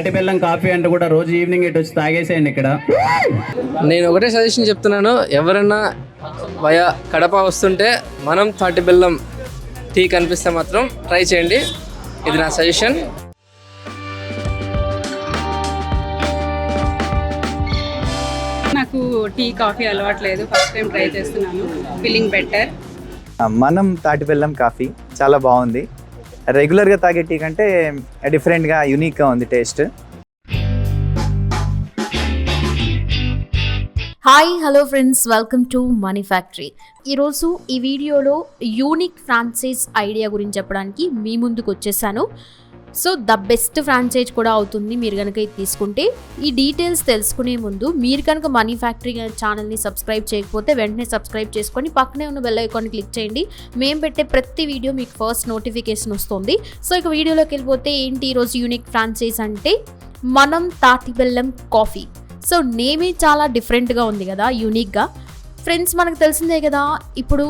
తాటి బెల్లం కాఫీ అంటే కూడా రోజు ఈవినింగ్ ఇటు వచ్చి తాగేసేయండి ఇక్కడ. నేను ఒకటే సజెషన్ చెప్తున్నాను, ఎవరైనా వయా కడప వస్తుంటే మనం తాటి బెల్లం టీ కనిపిస్తే మాత్రం ట్రై చేయండి. ఇది నా సజెషన్. నాకు టీ కాఫీ అలవాట్లేదు, ఫస్ట్ టైం ట్రై చేస్తున్నాను. Feeling better. మనం తాటి బెల్లం కాఫీ చాలా బాగుంది. రెగ్యులర్గా తాగే టీ కంటే డిఫరెంట్గా యూనిక్గా ఉంది taste. Hi hello friends, welcome to money factory. ఈరోజు ఈ వీడియోలో యూనిక్ ఫ్రాంచైజ్ ఐడియా గురించి చెప్పడానికి మీ ముందుకు వచ్చేసాను. సో ద బెస్ట్ ఫ్రాంచైజ్ కూడా అవుతుంది మీరు కనుక ఇది తీసుకుంటే. ఈ డీటెయిల్స్ తెలుసుకునే ముందు మీరు కనుక మనీ ఫ్యాక్టరీ ఛానల్ని సబ్స్క్రైబ్ చేయకపోతే వెంటనే సబ్స్క్రైబ్ చేసుకొని పక్కనే ఉన్న బెల్ ఐకాన్ని క్లిక్ చేయండి. మేము పెట్టే ప్రతి వీడియో మీకు ఫస్ట్ నోటిఫికేషన్ వస్తుంది. సో ఇక వీడియోలోకి వెళ్ళిపోతే ఏంటి ఈరోజు యూనిక్ ఫ్రాంచైజ్ అంటే మనం తాటి బెల్లం కాఫీ. సో నేమే చాలా డిఫరెంట్గా ఉంది కదా, యూనిక్గా. ఫ్రెండ్స్ మనకు తెలిసిందే కదా, ఇప్పుడు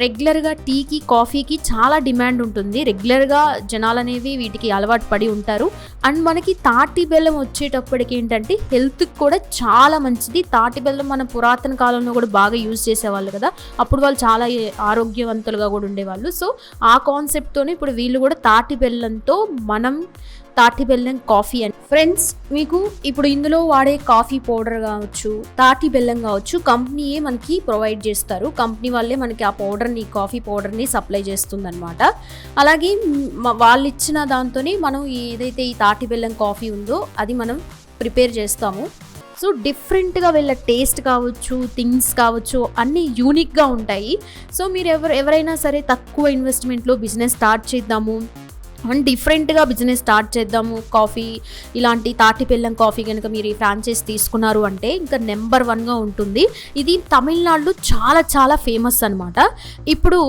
రెగ్యులర్గా టీకి కాఫీకి చాలా డిమాండ్ ఉంటుంది. రెగ్యులర్గా జనాలు అనేవి వీటికి అలవాటు పడి ఉంటారు. అండ్ మనకి తాటి బెల్లం వచ్చేటప్పటికి ఏంటంటే హెల్త్కి కూడా చాలా మంచిది. తాటి బెల్లం మన పురాతన కాలంలో కూడా బాగా యూజ్ చేసేవాళ్ళు కదా, అప్పుడు వాళ్ళు చాలా ఆరోగ్యవంతులుగా కూడా ఉండేవాళ్ళు. సో ఆ కాన్సెప్ట్తోనే ఇప్పుడు వీళ్ళు కూడా తాటి బెల్లంతో మనం తాటి బెల్లం కాఫీ అని. ఫ్రెండ్స్ మీకు ఇప్పుడు ఇందులో వాడే కాఫీ పౌడర్ కావచ్చు, తాటి బెల్లం కావచ్చు, కంపెనీయే మనకి ప్రొవైడ్ చేస్తారు. కంపెనీ వాళ్ళే మనకి ఆ పౌడర్ని, కాఫీ పౌడర్ని సప్లై చేస్తుంది అనమాట. అలాగే వాళ్ళు ఇచ్చిన దాంతోనే మనం ఏదైతే ఈ తాటి బెల్లం కాఫీ ఉందో అది మనం ప్రిపేర్ చేస్తాము. సో డిఫరెంట్గా వీళ్ళ టేస్ట్ కావచ్చు, థింగ్స్ కావచ్చు, అన్నీ యూనిక్గా ఉంటాయి. సో మీరు ఎవరైనా సరే తక్కువ ఇన్వెస్ట్మెంట్లో బిజినెస్ స్టార్ట్ చేద్దాము అండ్ డిఫరెంట్గా బిజినెస్ స్టార్ట్ చేద్దాము, కాఫీ ఇలాంటి తాటి బెల్లం కాఫీ కనుక మీరు ఈ ఫ్రాంచైజ్ తీసుకున్నారు అంటే ఇంకా నెంబర్ 1గా ఉంటుంది. ఇది తమిళనాడులో చాలా చాలా ఫేమస్ అనమాట. ఇప్పుడు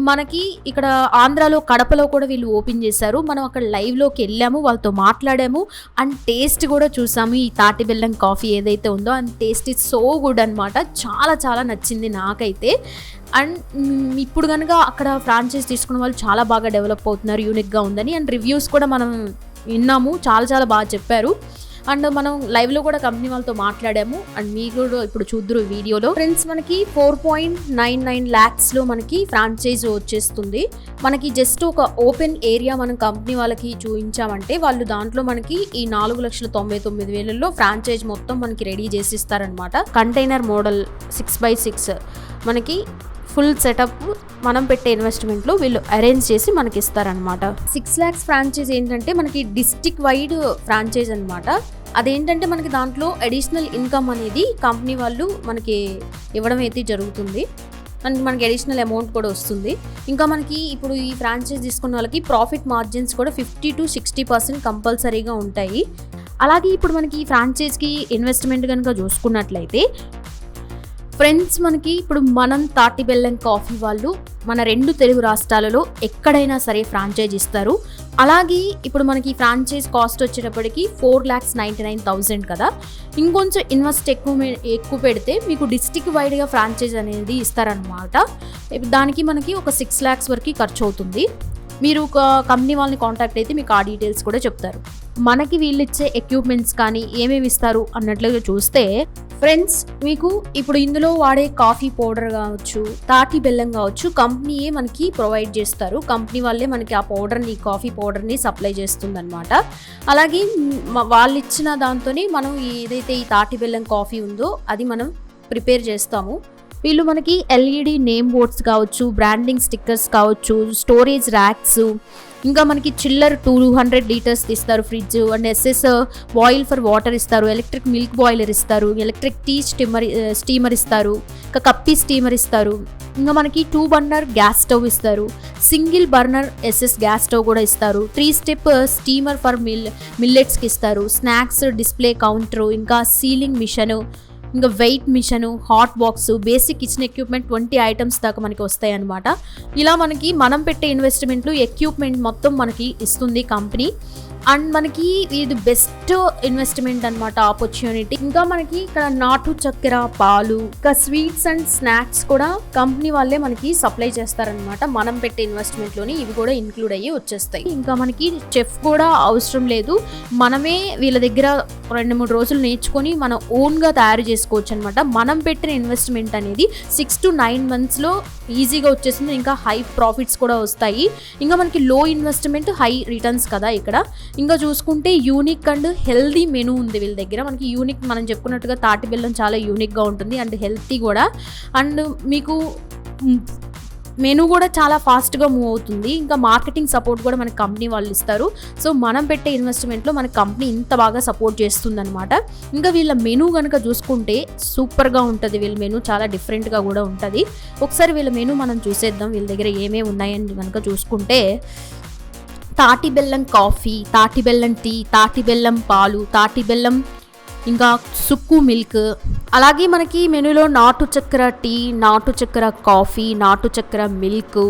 మనకి ఇక్కడ ఆంధ్రాలో కడపలో కూడా వీళ్ళు ఓపెన్ చేశారు. మనం అక్కడ లైవ్లోకి వెళ్ళాము, వాళ్ళతో మాట్లాడాము అండ్ టేస్ట్ కూడా చూసాము. ఈ తాటి బెల్లం కాఫీ ఏదైతే ఉందో and taste is so good అనమాట. చాలా చాలా నచ్చింది నాకైతే. అండ్ ఇప్పుడు కనుక అక్కడ ఫ్రాంచైజ్ తీసుకున్న వాళ్ళు చాలా బాగా డెవలప్ అవుతున్నారు, యూనిక్గా ఉందని. అండ్ రివ్యూస్ కూడా మనం విన్నాము, చాలా చాలా బాగా చెప్పారు. అండ్ మనం లైవ్లో కూడా కంపెనీ వాళ్ళతో మాట్లాడాము అండ్ మీరు కూడా ఇప్పుడు చూద్దరు వీడియోలో. ఫ్రెండ్స్ మనకి 4.99 lakhsలో మనకి ఫ్రాంచైజ్ వచ్చేస్తుంది. మనకి జస్ట్ ఒక ఓపెన్ ఏరియా మనం కంపెనీ వాళ్ళకి చూపించామంటే వాళ్ళు దాంట్లో మనకి ఈ 4,99,000లో ఫ్రాంచైజ్ మొత్తం మనకి రెడీ చేసి ఇస్తారనమాట. కంటైనర్ మోడల్ 6x6 మనకి ఫుల్ సెటప్ మనం పెట్టే ఇన్వెస్ట్మెంట్లో వీళ్ళు అరేంజ్ చేసి మనకి ఇస్తారనమాట. 6 lakhs ఫ్రాంచైజ్ ఏంటంటే మనకి డిస్ట్రిక్ట్ వైడ్ ఫ్రాంచైజ్ అనమాట. అదేంటంటే మనకి దాంట్లో అడిషనల్ ఇన్కమ్ అనేది కంపెనీ వాళ్ళు మనకి ఇవ్వడం అయితే జరుగుతుంది అండ్ మనకి అడిషనల్ అమౌంట్ కూడా వస్తుంది. ఇంకా మనకి ఇప్పుడు ఈ ఫ్రాంచైజ్ తీసుకున్న వాళ్ళకి ప్రాఫిట్ మార్జిన్స్ కూడా 50 to 60% కంపల్సరీగా ఉంటాయి. అలాగే ఇప్పుడు మనకి ఈ ఫ్రాంచైజ్కి ఇన్వెస్ట్మెంట్ కనుక చూసుకున్నట్లయితే ఫ్రెండ్స్ మనకి ఇప్పుడు మనం తాటి బెల్లం కాఫీ వాళ్ళు మన 2 తెలుగు రాష్ట్రాలలో ఎక్కడైనా సరే ఫ్రాంచైజ్ ఇస్తారు. అలాగే ఇప్పుడు మనకి ఫ్రాంచైజ్ కాస్ట్ వచ్చేటప్పటికి 4,99,000 కదా. ఇంకొంచెం ఇన్వెస్ట్ ఎక్కువ పెడితే మీకు డిస్ట్రిక్ట్ వైడ్గా ఫ్రాంచైజ్ అనేది ఇస్తారనమాట. దానికి మనకి ఒక 6 lakhs వరకు ఖర్చు అవుతుంది. మీరు ఒక కంపెనీ వాళ్ళని కాంటాక్ట్ అయితే మీకు ఆ డీటెయిల్స్ కూడా చెప్తారు. మనకి వీళ్ళు ఇచ్చే ఎక్విప్మెంట్స్ కానీ ఏమేమి ఇస్తారు అన్నట్లుగా చూస్తే ఫ్రెండ్స్ మీకు ఇప్పుడు ఇందులో వాడే కాఫీ పౌడర్ కావచ్చు, తాటి బెల్లం కావచ్చు, కంపెనీయే మనకి ప్రొవైడ్ చేస్తారు. కంపెనీ వాళ్ళే మనకి ఆ పౌడర్ని, కాఫీ పౌడర్ని సప్లై చేస్తుంది అనమాట. అలాగే వాళ్ళు ఇచ్చిన దాంతోనే మనం ఏదైతే ఈ తాటి బెల్లం కాఫీ ఉందో అది మనం ప్రిపేర్ చేస్తాము. వీళ్ళు మనకి LED నేమ్ బోర్డ్స్ కావచ్చు, బ్రాండింగ్ స్టిక్కర్స్ కావచ్చు, స్టోరేజ్ ర్యాక్స్, ఇంకా మనకి చిల్లర్ 200 లీటర్స్ ఇస్తారు fridge and SS boil for water ఇస్తారు, ఎలక్ట్రిక్ మిల్క్ బాయిలర్ ఇస్తారు, ఎలక్ట్రిక్ టీ స్టీమర్ ఇస్తారు, ఇంకా కప్పీ స్టీమర్ ఇస్తారు. ఇంకా మనకి 2 burner గ్యాస్ స్టవ్ ఇస్తారు, single burner SS gas stove కూడా ఇస్తారు, 3 step స్టీమర్ ఫర్ మిల్లెట్స్కి ఇస్తారు, స్నాక్స్ డిస్ప్లే కౌంటరు, ఇంకా సీలింగ్ మిషను, ఇంకా weight machine, hot box, basic kitchen equipment 20 items దాకా మనకి వస్తాయి అన్నమాట. ఇలా మనకి మనం పెట్టే ఇన్వెస్ట్మెంట్లు ఎక్విప్మెంట్ మొత్తం మనకి ఇస్తుంది కంపెనీ. అండ్ మనకి ఇది బెస్ట్ ఇన్వెస్ట్మెంట్ అనమాట, ఆపర్చునిటీ. ఇంకా మనకి ఇక్కడ నాటు చక్కెర, పాలు, ఇంకా స్వీట్స్ అండ్ స్నాక్స్ కూడా కంపెనీ వాళ్ళే మనకి సప్లై చేస్తారనమాట. మనం పెట్టే ఇన్వెస్ట్మెంట్ లోని ఇవి కూడా ఇంక్లూడ్ అయ్యి వచ్చేస్తాయి. ఇంకా మనకి చెఫ్ కూడా అవసరం లేదు, మనమే వీళ్ళ దగ్గర 2-3 రోజులు నేర్చుకొని మన ఓన్ గా తయారు చేసుకోవచ్చు అనమాట. మనం పెట్టిన ఇన్వెస్ట్మెంట్ అనేది 6 to 9 months లో ఈజీగా వచ్చేస్తుంది. ఇంకా హై ప్రాఫిట్స్ కూడా వస్తాయి. ఇంకా మనకి లో ఇన్వెస్ట్మెంట్ హై రిటర్న్స్ కదా ఇక్కడ. ఇంకా చూసుకుంటే యూనిక్ అండ్ హెల్దీ మెనూ ఉంది వీళ్ళ దగ్గర. మనకి యూనిక్, మనం చెప్పుకున్నట్టుగా తాటి బెల్లం చాలా యూనిక్గా ఉంటుంది అండ్ హెల్తీ కూడా. అండ్ మీకు మెనూ కూడా చాలా ఫాస్ట్గా మూవ్ అవుతుంది. ఇంకా మార్కెటింగ్ సపోర్ట్ కూడా మన కంపెనీ వాళ్ళు ఇస్తారు. సో మనం పెట్టే ఇన్వెస్ట్మెంట్లో మన కంపెనీ ఇంత బాగా సపోర్ట్ చేస్తుంది అనమాట. ఇంకా వీళ్ళ మెనూ కనుక చూసుకుంటే సూపర్గా ఉంటుంది. వీళ్ళ మెనూ చాలా డిఫరెంట్గా కూడా ఉంటుంది. ఒకసారి వీళ్ళ మెనూ మనం చూసేద్దాం, వీళ్ళ దగ్గర ఏమేమి ఉన్నాయని కనుక చూసుకుంటే తాటి బెల్లం కాఫీ, తాటి బెల్లం టీ, తాటి బెల్లం పాలు, తాటి బెల్లం ఇంకా సుక్కు మిల్క్. అలాగే మనకి మెనూలో నాటు చక్కెర టీ, నాటు చక్కెర కాఫీ, నాటు చక్కెర మిల్క్,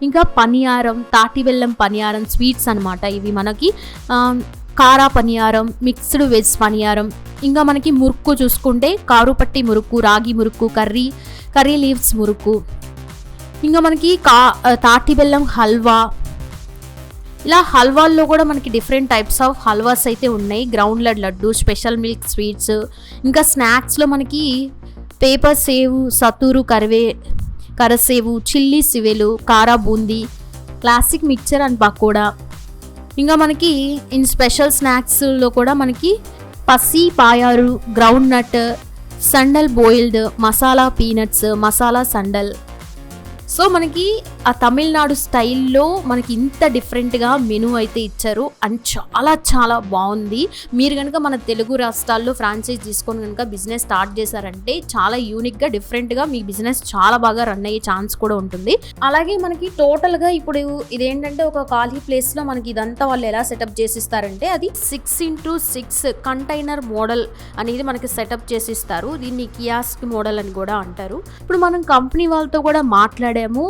ఇంకా పనియారం, తాటి బెల్లం పనియారం స్వీట్స్ అనమాట. ఇవి మనకి కారా పనియారం, మిక్స్డ్ వెజ్ పనియారం. ఇంకా మనకి మురుక్కు చూసుకుంటే కారుపట్టి మురుక్కు, రాగి మురుక్కు, కర్రీ లీవ్స్ మురుక్కు. ఇంకా మనకి తాటి బెల్లం హల్వా. ఇలా హల్వాల్లో కూడా మనకి డిఫరెంట్ టైప్స్ ఆఫ్ హల్వాస్ అయితే ఉన్నాయి. గ్రౌండ్లెడ్ లడ్డు, స్పెషల్ మిల్క్ స్వీట్స్. ఇంకా స్నాక్స్లో మనకి పేపర్ సేవు, సతూరు కరసేవు, చిల్లీ సివెలు, kara boondi, classic mixture and pakoda. ఇంకా మనకి ఇన్ స్పెషల్ స్నాక్స్లో కూడా మనకి పసి పాయారు, ground nut, sundal boiled, masala peanuts, masala sundal. So మనకి ఆ తమిళనాడు స్టైల్లో మనకి ఇంత డిఫరెంట్గా మెనూ అయితే ఇచ్చారు అండ్ చాలా చాలా బాగుంది. మీరు కనుక మన తెలుగు రాష్ట్రాల్లో ఫ్రాంచైజ్ తీసుకొని కనుక బిజినెస్ స్టార్ట్ చేశారంటే చాలా యూనిక్గా డిఫరెంట్గా మీ బిజినెస్ చాలా బాగా రన్ అయ్యే ఛాన్స్ కూడా ఉంటుంది. అలాగే మనకి టోటల్గా ఇప్పుడు ఇదేంటంటే ఒక ఖాళీ ప్లేస్లో మనకి ఇదంతా వాళ్ళు ఎలా సెటప్ చేసిస్తారంటే అది 6x6 కంటైనర్ మోడల్ అనేది మనకి సెటప్ చేసిస్తారు. దీన్ని కియాస్క్ మోడల్ అని కూడా అంటారు. ఇప్పుడు మనం కంపెనీ వాళ్ళతో కూడా మాట్లాడాము,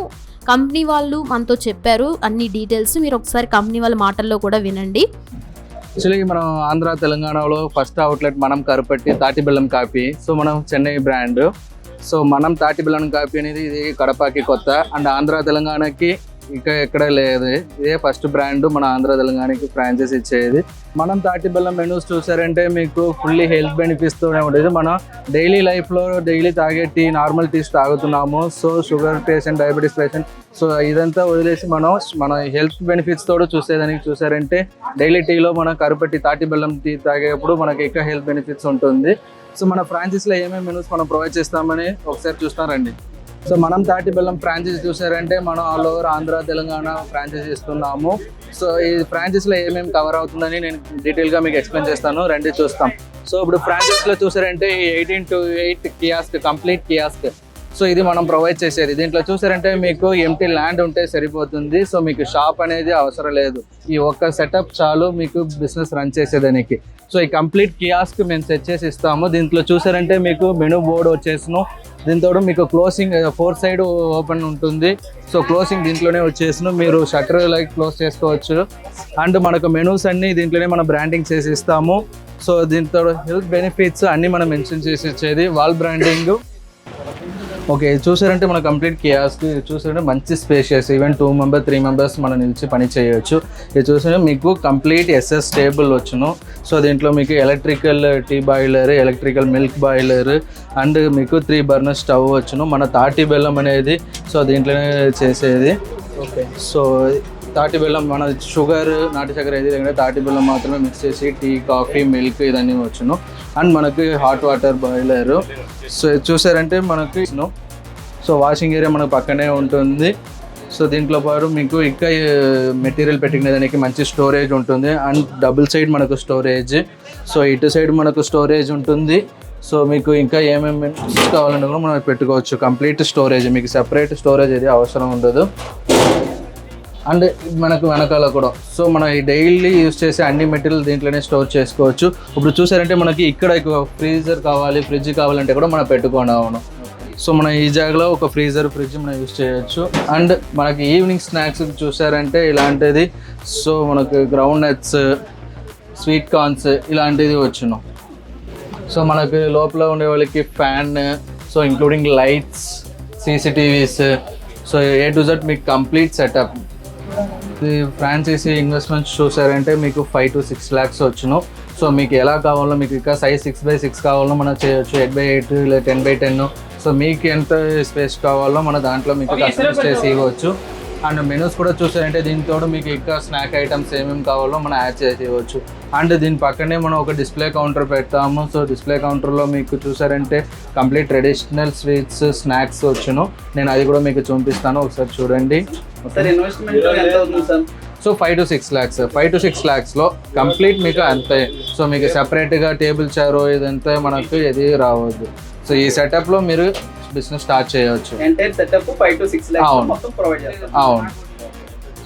కంపెనీ వాళ్ళు మనతో చెప్పారు అన్ని డీటెయిల్స్. మీరు ఒకసారి కంపెనీ వాళ్ళ మాటల్లో కూడా వినండి. యాక్చువల్లీ మనం ఆంధ్ర తెలంగాణలో ఫస్ట్ అవుట్లెట్ మనం కరుపట్టి తాటి బెల్లం కాఫీ. సో మనం చెన్నై బ్రాండ్. సో మనం తాటి బెల్లం కాఫీ అనేది ఇది కడపకి కొత్త అండ్ ఆంధ్ర తెలంగాణకి ఇంకా ఎక్కడ లేదు. ఇదే ఫస్ట్ బ్రాండ్ మన ఆంధ్ర తెలంగాణకి ఫ్రాంచైజ్ ఇచ్చేది. మనం తాటి బెల్లం మెనూస్ చూసారంటే మీకు ఫుల్లీ హెల్త్ బెనిఫిట్స్ తోనే ఉంటుంది. మనం డైలీ లైఫ్లో డైలీ తాగే టీ, నార్మల్ టీస్ తాగుతున్నాము. So sugar patient, diabetes patient, so ఇదంతా వదిలేసి మన హెల్త్ బెనిఫిట్స్ తోడు చూసేదానికి చూసారంటే డైలీ టీలో మనం కరుపట్టి తాటి బెల్లం టీ తాగేటప్పుడు మనకి ఇంకా హెల్త్ బెనిఫిట్స్ ఉంటుంది. సో మన ఫ్రాంచైజ్లో ఏమేమి మెనూస్ మనం ప్రొవైడ్ చేస్తామని ఒకసారి చూస్తారండి. సో మనం తాటి బెల్లం ఫ్రాంచైజ్ చూసారంటే మనం all over Andhra Telangana franchise ఇస్తున్నాము. సో ఈ ఫ్రాంచైజ్లో ఏమేమి కవర్ అవుతుందని నేను డీటెయిల్గా మీకు ఎక్స్ప్లెయిన్ చేస్తాను, రండి చూస్తాం. సో ఇప్పుడు ఫ్రాంచైజ్లో చూసారంటే 18-8 కియాస్క్, కంప్లీట్ కియాస్క్. సో ఇది మనం ప్రొవైడ్ చేసేది. దీంట్లో చూసారంటే మీకు ఎంటీ ల్యాండ్ ఉంటే సరిపోతుంది. సో మీకు షాప్ అనేది అవసరం లేదు, ఈ ఒక్క సెటప్ చాలు మీకు బిజినెస్ రన్ చేసేదానికి. సో ఈ కంప్లీట్ కియాస్క్ మేము సెట్ చేసి ఇస్తాము. దీంట్లో చూసారంటే మీకు మెనూ బోర్డు వచ్చేసును, దీంతో మీకు క్లోజింగ్ 4 సైడ్ ఓపెన్ ఉంటుంది. సో క్లోజింగ్ దీంట్లోనే వచ్చేసును, మీరు షట్టర్ లైక్ క్లోజ్ చేసుకోవచ్చు. అండ్ మనకు మెనూస్ అన్నీ దీంట్లోనే మనం బ్రాండింగ్ చేసి ఇస్తాము. సో దీంతో హెల్త్ బెనిఫిట్స్ అన్నీ మనం మెన్షన్ చేసి ఇచ్చేది, వాల్ బ్రాండింగ్. ఓకే, చూసారంటే మన కంప్లీట్ కియాస్క్ చూసారంటే మంచి స్పేషియస్, ఈవెన్ 2 members 3 members మనం నిలిచి పని చేయొచ్చు. ఇది చూసారంటే మీకు కంప్లీట్ ఎస్ఎస్ టేబుల్ వచ్చును. సో దీంట్లో మీకు electrical tea boiler, electrical milk boiler and మీకు 3 burner స్టవ్ వచ్చును. మన తాటి బెల్లం అనేది సో దీంట్లోనే చేసేది. ఓకే, సో తాటి బెల్లం మన షుగర్, నాటి చక్కెర ఏది లేకుండా తాటి బెల్లం మాత్రమే మిక్స్ చేసి టీ, కాఫీ, మిల్క్ ఇదన్నీ వచ్చును. అండ్ మనకి హాట్ వాటర్ బాయిలర్. సో చూసారంటే మనకి సో వాషింగ్ ఏరియా మనకు పక్కనే ఉంటుంది. సో దీంట్లో పాటు మీకు ఇంకా మెటీరియల్ పెట్టుకునేదానికి మంచి స్టోరేజ్ ఉంటుంది. అండ్ డబుల్ సైడ్ మనకు స్టోరేజ్, సో ఇటు సైడ్ మనకు స్టోరేజ్ ఉంటుంది. సో మీకు ఇంకా ఏమేమి కావాలన్నా కూడా మనం పెట్టుకోవచ్చు. కంప్లీట్ స్టోరేజ్, మీకు సెపరేట్ స్టోరేజ్ ఏది అవసరం ఉండదు. అండ్ మనకు వెనకాల కూడా సో మనం ఈ డైలీ యూజ్ చేసే అన్ని మెటీరియల్ దీంట్లోనే స్టోర్ చేసుకోవచ్చు. ఇప్పుడు చూసారంటే మనకి ఇక్కడ ఫ్రీజర్ కావాలి, ఫ్రిడ్జ్ కావాలంటే కూడా మనం పెట్టుకోండి. అవును, సో మనం ఈ జాగాలో ఒక ఫ్రీజర్, ఫ్రిడ్జ్ మనం యూజ్ చేయొచ్చు. అండ్ మనకి ఈవినింగ్ స్నాక్స్ చూసారంటే ఇలాంటిది. సో మనకు గ్రౌండ్ నట్స్, స్వీట్ కార్న్స్ ఇలాంటిది వచ్చును. సో మనకు లోపల ఉండే వాళ్ళకి fan, so including lights, CCTVs, so A to Z మీకు కంప్లీట్ సెటప్. ఇది ఫ్రాంచైజీ ఇన్వెస్ట్మెంట్స్ చూసారంటే మీకు 5 to 6 lakhs వచ్చును. సో మీకు ఎలా కావాలో, మీకు ఇంకా సైజ్ 6x6 కావాలో మనం చేయొచ్చు, 8x8 లేదా 10x10. సో మీకు ఎంత స్పేస్ కావాలో మన దాంట్లో మీకు కస్టమైజ్ చేసి ఇవ్వచ్చు. అండ్ మెనూస్ కూడా చూసారంటే దీంతో మీకు ఇంకా స్నాక్ ఐటమ్స్ ఏమేమి కావాలో మనం యాడ్ చేసి ఇవ్వచ్చు. అండ్ దీని పక్కనే మనం ఒక డిస్ప్లే కౌంటర్ పెడతాము. సో డిస్ప్లే కౌంటర్లో మీకు చూసారంటే కంప్లీట్ ట్రెడిషనల్ స్వీట్స్, స్నాక్స్ వచ్చును. నేను అది కూడా మీకు చూపిస్తాను, ఒకసారి చూడండి. సో 5 to 6 lakhs, 5 to 6 lakhsలో కంప్లీట్ మీకు అంతే. సో మీకు సెపరేట్గా టేబుల్ చైర్ ఇదంతా మనకు ఏది రావద్దు. సో ఈ సెటప్లో మీరు బిజినెస్ స్టార్ట్ చేయవచ్చు. అవును.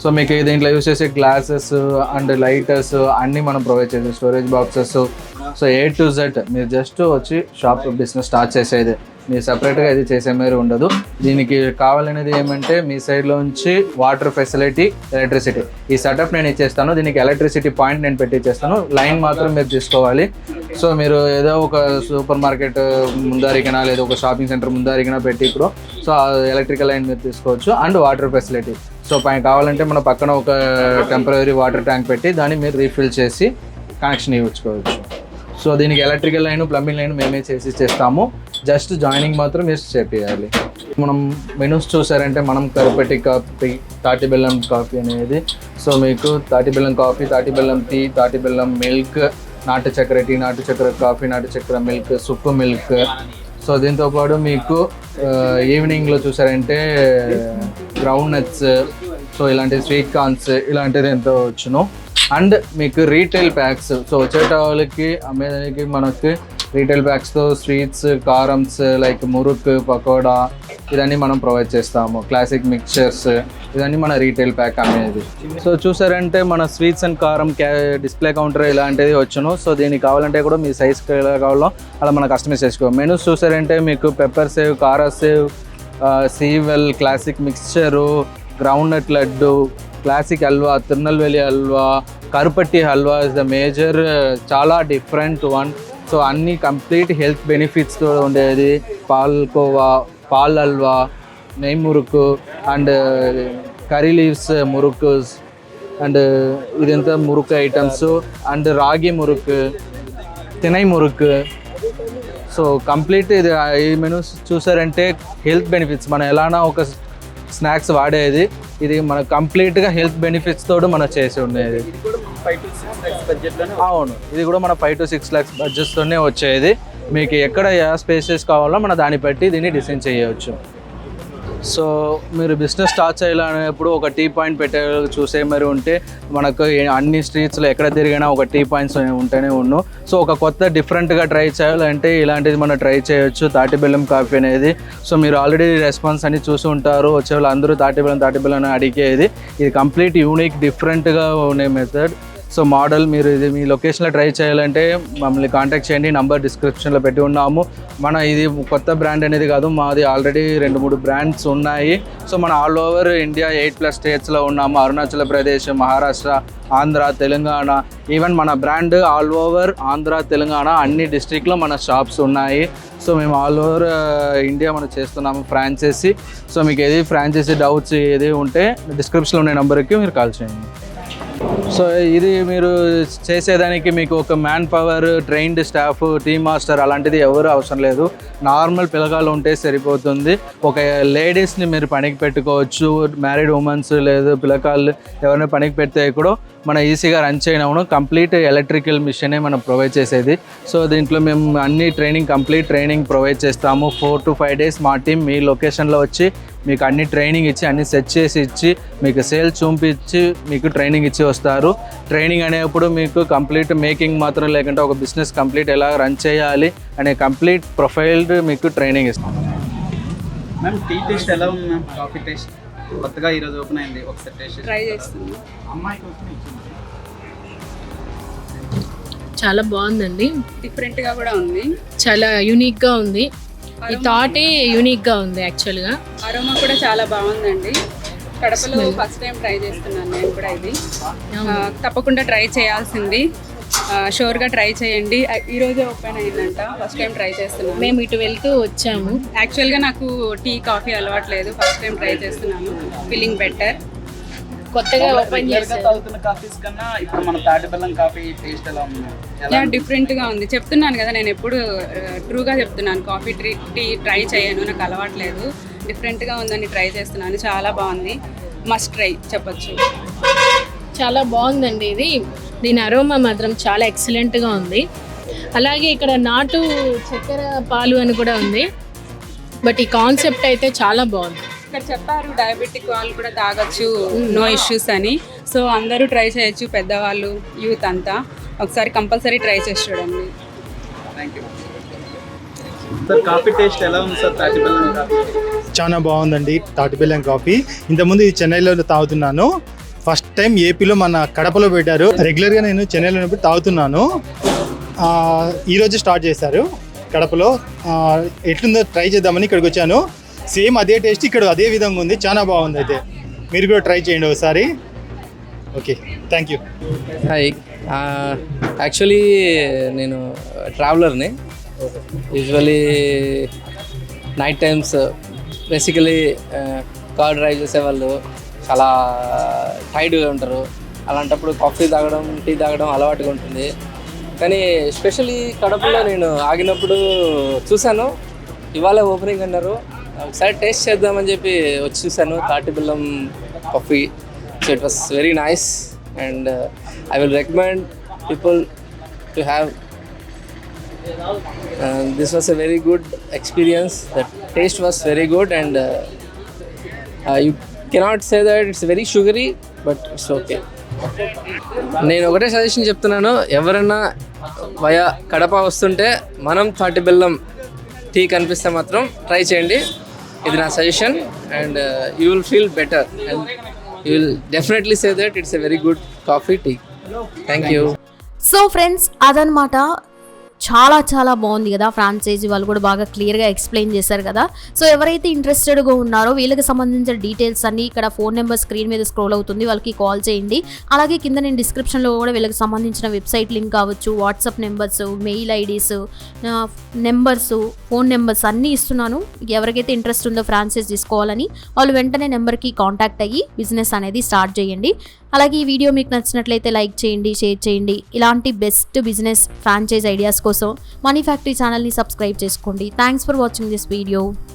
సో మీకు దీంట్లో యూస్ చేసే గ్లాసెస్ అండ్ లైటర్స్ అన్నీ మనం ప్రొవైడ్ చేసాం, storage boxes. So A to Z మీరు జస్ట్ వచ్చి షాప్ బిజినెస్ స్టార్ట్ చేసేది, మీరు సపరేట్గా ఇది చేసే మీరు ఉండదు. దీనికి కావాలనేది ఏమంటే మీ సైడ్లోంచి వాటర్ ఫెసిలిటీ, ఎలక్ట్రిసిటీ, ఈ సెటప్ నేను ఇచ్చేస్తాను. దీనికి ఎలక్ట్రిసిటీ పాయింట్ నేను పెట్టిచ్చేస్తాను, లైన్ మాత్రం మీరు తీసుకోవాలి. సో మీరు ఏదో ఒక సూపర్ మార్కెట్ ముందరికినా లేదా ఒక షాపింగ్ సెంటర్ ముందరికినా పెట్టి ఇప్పుడు సో ఎలక్ట్రికల్ లైన్ మీరు తీసుకోవచ్చు. అండ్ వాటర్ ఫెసిలిటీ, సో పైన కావాలంటే మన పక్కన ఒక టెంపరరీ వాటర్ ట్యాంక్ పెట్టి దాన్ని మీరు రీఫిల్ చేసి కనెక్షన్ ఇవ్వచ్చుకోవచ్చు. సో దీనికి ఎలక్ట్రికల్ లైన్, ప్లంబింగ్ లైన్ మేమే చేస్తాము. జస్ట్ జాయినింగ్ మాత్రం మీరు చేయాలి. మనం మెనూస్ చూసారంటే మనం కరుపెట్టి కాఫీ, తాటి బెల్లం కాఫీ అనేది. సో మీకు తాటి బెల్లం కాఫీ, తాటి బెల్లం టీ, తాటి బెల్లం మిల్క్, నాటు చక్కెర టీ, నాటు చక్కెర కాఫీ, నాటు చక్కెర మిల్క్, సుక్కు మిల్క్. సో దీంతోపాటు మీకు ఈవినింగ్లో చూసారంటే గ్రౌండ్ నట్స్, సో ఇలాంటి స్వీట్ కార్న్స్ ఇలాంటిది ఎంతో వచ్చును. అండ్ మీకు రీటైల్ ప్యాక్స్, సో వచ్చేట వాళ్ళకి అమ్మేదానికి మనకి రీటైల్ ప్యాక్స్తో స్వీట్స్, కారమ్స్ లైక్ మురుక్, పకోడా ఇదన్నీ మనం ప్రొవైడ్ చేస్తాము. క్లాసిక్ మిక్చర్స్ ఇదన్నీ మన రీటైల్ ప్యాక్ అనేది. సో చూసారంటే మన స్వీట్స్ అండ్ కారం డిస్ప్లే కౌంటర్ ఇలాంటిది వచ్చును. సో దీనికి కావాలంటే కూడా మీ సైజ్కి ఎలా కావాలో అలా మనం కస్టమైజ్ చేసుకోవాలి. మెనూస్ చూసారంటే మీకు పెప్పర్ సేవ్, కారా సేవ్, సీవెల్, classic mixture, ground nut laddu, classic halwa, Tirunelveli halwa, కరుపట్టి హల్వా ఇస్ ద మేజర్, చాలా డిఫరెంట్ వన్. సో అన్ని కంప్లీట్ హెల్త్ బెనిఫిట్స్తో ఉండేది. పాల్కోవా, పాల్ హల్వా, నెయ్యి murukku and curry leaves murukku and ఇదంతా మురుకు ఐటమ్స్ అండ్ రాగి మురుకు, తినై మురుకు. సో కంప్లీట్ ఇది ఈ మెనూస్ చూసారంటే హెల్త్ బెనిఫిట్స్, మనం ఎలానా ఒక స్నాక్స్ వాడేది, ఇది మన కంప్లీట్గా హెల్త్ బెనిఫిట్స్ తోటి మనం చేసి ఉండేది. అవును, ఇది కూడా మన 5 to 6 lakhs బడ్జెట్స్తోనే వచ్చేది. మీకు ఎక్కడ ఏ స్పేసెస్ కావాలో మనం దాన్ని బట్టి దీన్ని డిజైన్ చేయవచ్చు. సో మీరు బిజినెస్ స్టార్ట్ చేయాలనేప్పుడు ఒక టీ పాయింట్ పెట్టే చూసే మరి ఉంటే మనకు అన్ని స్ట్రీట్స్లో ఎక్కడ తిరిగినా ఒక టీ పాయింట్స్ ఉంటేనే ఉన్నాం. సో ఒక కొత్త డిఫరెంట్గా ట్రై చేయాలంటే ఇలాంటిది మనం ట్రై చేయొచ్చు, తాటి బెల్లం కాఫీ అనేది. సో మీరు ఆల్రెడీ రెస్పాన్స్ అని చూసి ఉంటారు, వచ్చే వాళ్ళు అందరూ తాటి బెల్లం అని అడిగేది. ఇది కంప్లీట్ యూనిక్ డిఫరెంట్గా ఉండే మెథడ్. సో మోడల్ మీరు ఇది మీ లొకేషన్లో ట్రై చేయాలంటే మమ్మల్ని కాంటాక్ట్ చేయండి, నంబర్ డిస్క్రిప్షన్లో పెట్టి ఉన్నాము. మన ఇది కొత్త బ్రాండ్ అనేది కాదు, మాది ఆల్రెడీ 2-3 బ్రాండ్స్ ఉన్నాయి. సో మన ఆల్ ఓవర్ ఇండియా 8+ స్టేట్స్లో ఉన్నాము, అరుణాచల్ ప్రదేశ్, మహారాష్ట్ర, ఆంధ్ర, తెలంగాణ. ఈవెన్ మన brand all over Andhra, Telangana అన్ని డిస్ట్రిక్ట్లో మన షాప్స్ ఉన్నాయి. సో మేము ఆల్ ఓవర్ ఇండియా మనం చేస్తున్నాము ఫ్రాంచైజీ. సో మీకు ఏది ఫ్రాంచైజీ డౌట్స్ ఏది ఉంటే డిస్క్రిప్షన్లో ఉన్న నెంబర్కి మీరు కాల్ చేయండి. సో ఇది మీరు చేసేదానికి మీకు ఒక man power, trained staff, team master అలాంటిది ఎవరు అవసరం లేదు. నార్మల్ పిల్లగాళ్ళు ఉంటే సరిపోతుంది. ఒక లేడీస్ని మీరు పనికి పెట్టుకోవచ్చు, మ్యారీడ్ ఉమెన్స్ లేదు పిల్లకాళ్ళు ఎవరైనా పనికి పెడితే కూడా మనం ఈజీగా రన్ చేయడం. కంప్లీట్ ఎలక్ట్రికల్ మిషనే మనం ప్రొవైడ్ చేసేది. సో దీంట్లో మేము అన్ని కంప్లీట్ ట్రైనింగ్ ప్రొవైడ్ చేస్తాము. 4 to 5 days మా టీం మీ లొకేషన్లో వచ్చి మీకు అన్ని ట్రైనింగ్ ఇచ్చి అన్ని సెట్ చేసి ఇచ్చి మీకు సేల్ చూపించి మీకు ట్రైనింగ్ ఇచ్చి వస్తారు. ట్రైనింగ్ అనేప్పుడు మీకు కంప్లీట్ మేకింగ్ మాత్రం లేకుంటే ఒక బిజినెస్ కంప్లీట్ ఎలా రన్ చేయాలి అనే కంప్లీట్ ప్రొఫైల్డ్ మీకు ట్రైనింగ్ ఇస్తాం. మ్యామ్ టీ టేస్ట్ ఎలా ఉంది మ్యామ్? కాఫీ టేస్ట్ కొత్తగా ఈరోజు ఓపెన్ అయింది, ఒకసారి టేస్ట్ ట్రై చేస్తుంది. చాలా బాగుందండి, డిఫరెంట్గా కూడా ఉంది, చాలా యూనిక్గా ఉంది. ఈ థాటే యూనిక్గా ఉంది యాక్చువల్గా. అరోమా కూడా చాలా బాగుందండి. కడపలో ఫస్ట్ టైం ట్రై చేస్తున్నాను నేను కూడా. ఇది తప్పకుండా ట్రై చేయాల్సింది. షూర్గా ట్రై చేయండి. ఈరోజే ఓపెన్ అయిందంట, ఫస్ట్ టైం ట్రై చేస్తున్నాను. మేము ఇటు వెళ్తూ వచ్చాము. యాక్చువల్గా నాకు టీ కాఫీ అలవాట్లేదు, ఫస్ట్ టైం ట్రై చేస్తున్నాను. Feeling better. కొత్తగా ఓపెన్ రెగ్యులర్గా చేశారు. తాగుతున్న కాఫీస్ కన్నా ఇప్పుడు మన తాటి బెల్లం కాఫీ టేస్ట్ ఎలా ఉంది? యా, డిఫరెంట్గా ఉంది. చెప్తున్నాను కదా, నేను ఎప్పుడు ట్రూగా చెప్తున్నాను, కాఫీ టీ ట్రై చేయను, నాకు అలవాట్లేదు. డిఫరెంట్గా ఉందని ట్రై చేస్తున్నాను, చాలా బాగుంది. మస్ట్ ట్రై చెప్పొచ్చు. చాలా బాగుందండి ఇది. దీని అరోమా మాత్రం చాలా ఎక్సలెంట్గా ఉంది. అలాగే ఇక్కడ నాటు చక్కెర పాలు అని కూడా ఉంది. బట్ ఈ కాన్సెప్ట్ అయితే చాలా బాగుంది. ఇక్కడ చెప్పారు డయాబెటిక్ వాళ్ళు కూడా తాగొచ్చు, నో ఇష్యూస్ అని. సో అందరూ ట్రై చేయొచ్చు, పెద్దవాళ్ళు, యూత్ అంతా. ఒకసారి కంపల్సరీ ట్రై చేసి చూడండి. Thank you sir. Coffee taste ఎలా ఉంది సార్ తాటి బెల్లం కాఫీ? చాలా బాగుందండి తాటి బెల్లం కాఫీ. ఇంతకుముందు ఇది చెన్నైలో తాగుతున్నాను. ఫస్ట్ టైం ఏపీలో మన కడపలో పెట్టారు. రెగ్యులర్గా నేను చెన్నైలో ఉన్నప్పుడు తాగుతున్నాను. ఈరోజు స్టార్ట్ చేశారు కడపలో. ఎట్లుందో ట్రై చేద్దామని ఇక్కడికి వచ్చాను. సేమ్ అదే టేస్ట్ ఇక్కడ అదే విధంగా ఉంది, చాలా బాగుంది. అయితే మీరు కూడా ట్రై చేయండి ఒకసారి. Okay, thank you. Hi, actually నేను ట్రావెలర్ని. Usually night times basically car drive చేసేవాళ్ళు చాలా టైర్డ్గా ఉంటారు. అలాంటప్పుడు కాఫీ తాగడం, టీ తాగడం అలవాటుగా ఉంటుంది. కానీ ఎస్పెషల్లీ కడపలో నేను ఆగినప్పుడు చూశాను, ఇవాళ ఓపెనింగ్ అన్నారు. ఒకసారి టేస్ట్ చేద్దామని చెప్పి వచ్చి చూశాను తాటి బెల్లం coffee. So it was very nice and I will recommend people to have. This was a very good experience. The taste was very good and you cannot say that it's very sugary, but it's okay. నేను ఒకటే suggestion చెప్తున్నాను, ఎవరైనా via Kadapa వస్తుంటే మనం తాటి బెల్లం tea కనిపిస్తే మాత్రం ట్రై చేయండి. ఇది నా suggestion and you will feel better and you will definitely say that it's a very good coffee tea. Thank you. So friends, అదనమాట. చాలా చాలా బాగుంది కదా, ఫ్రాంచైజీ వాళ్ళు కూడా బాగా క్లియర్గా ఎక్స్ప్లెయిన్ చేశారు కదా. సో ఎవరైతే ఇంట్రెస్టెడ్గా ఉన్నారో వీళ్ళకి సంబంధించిన డీటెయిల్స్ అన్ని ఇక్కడ ఫోన్ నెంబర్ స్క్రీన్ మీద స్క్రోల్ అవుతుంది, వాళ్ళకి కాల్ చేయండి. అలాగే కింద నేను డిస్క్రిప్షన్లో కూడా వీళ్ళకి సంబంధించిన వెబ్సైట్ లింక్ కావచ్చు, WhatsApp numbers, mail IDs, numbers, phone numbers అన్నీ ఇస్తున్నాను. ఎవరికైతే ఇంట్రెస్ట్ ఉందో ఫ్రాంచైజ్ తీసుకోవాలని వాళ్ళు వెంటనే నెంబర్కి కాంటాక్ట్ అయ్యి బిజినెస్ అనేది స్టార్ట్ చేయండి. అలాగే ఈ వీడియో మీకు నచ్చినట్లయితే లైక్ చేయండి, షేర్ చేయండి. ఇలాంటి బెస్ట్ బిజినెస్ ఫ్రాంచైజ్ ఐడియాస్ కోసం మనీ ఫ్యాక్టరీ ఛానల్ని సబ్స్క్రైబ్ చేసుకోండి. Thanks for watching this video.